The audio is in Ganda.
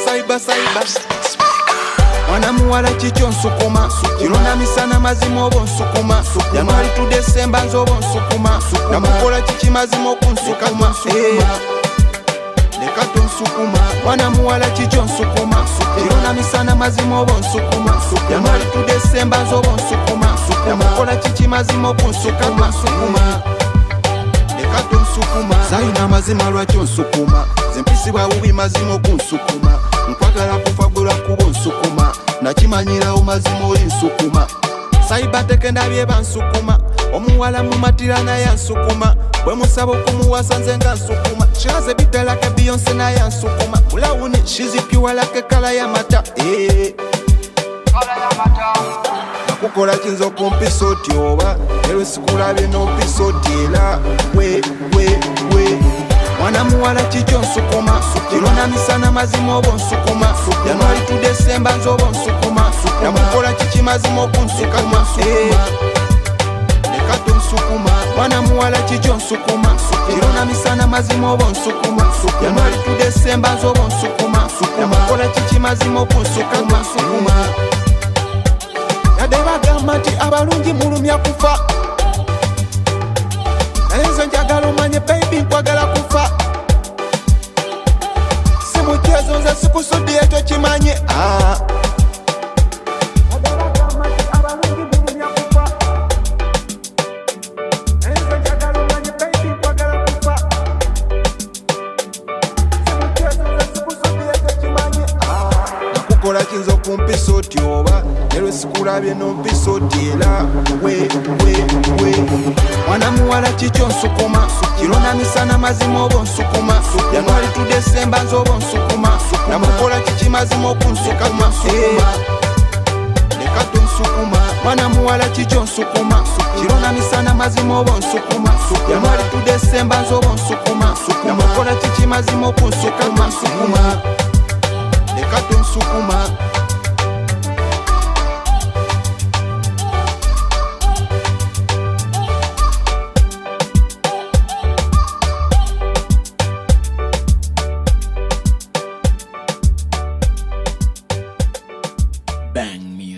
Saiba mwana muwala kikyo nsukuma kirona misana mazima obo nsukuma January to December nze obo nsukuma namukola kiki mazima okunsukuma leka tonsukuma mwana muwala kikyo nsukuma kirona misana mazima obo nsukuma January to December nze obo nsukuma namukola kiki mazima okunsukuma leka tonsukuma sayina mazima lwaki onsukuma zempisibwa bubi mazima okunsukuma nkwagala kufa gwe lwakuba onsukuma nakimanyirawo mazima oli nsukuma Saiba tekendabye bansukuma omuwala mumatira naye ansukuma bwe musaba okumuwasa nze nga nsukuma She has a bit like a Beyonce naye ansukuma mulawuni she's pure like a kala ya mata nakukola kinza okumpisa oti oba ero sikulabye n'ompisa oti era we mwana muwala kikyo nsukuma kirona misana mazima obo nsukuma January to December nze obo nsukuma namukola kiki mazima okunsukuma leka tonsukuma mwana muwala kikyo nsukuma kirona misana mazima obo nsukuma January to December nze obo nsukuma namukola kiki mazima okunsukuma yadde bagamba nti abalungi mulumya kufa naye nze njagala omanye baby nkwagala kufa si mukyezo nze sikusuddiye tokimanye nakukola kinza okumpisa oti oba nerwe sikulabye n'ompisa oti era we mwana muwala kikyo nsukuma kirona misana mazima obo nsukuma January to December nze obo nsukuma namukola kiki mazima okunsukuma leka tonsukuma mwana muwala kikyo nsukuma kirona misana mazima obo nsukuma January to December nze obo nsukuma namukola kiki mazima okunsukuma leka tonsukuma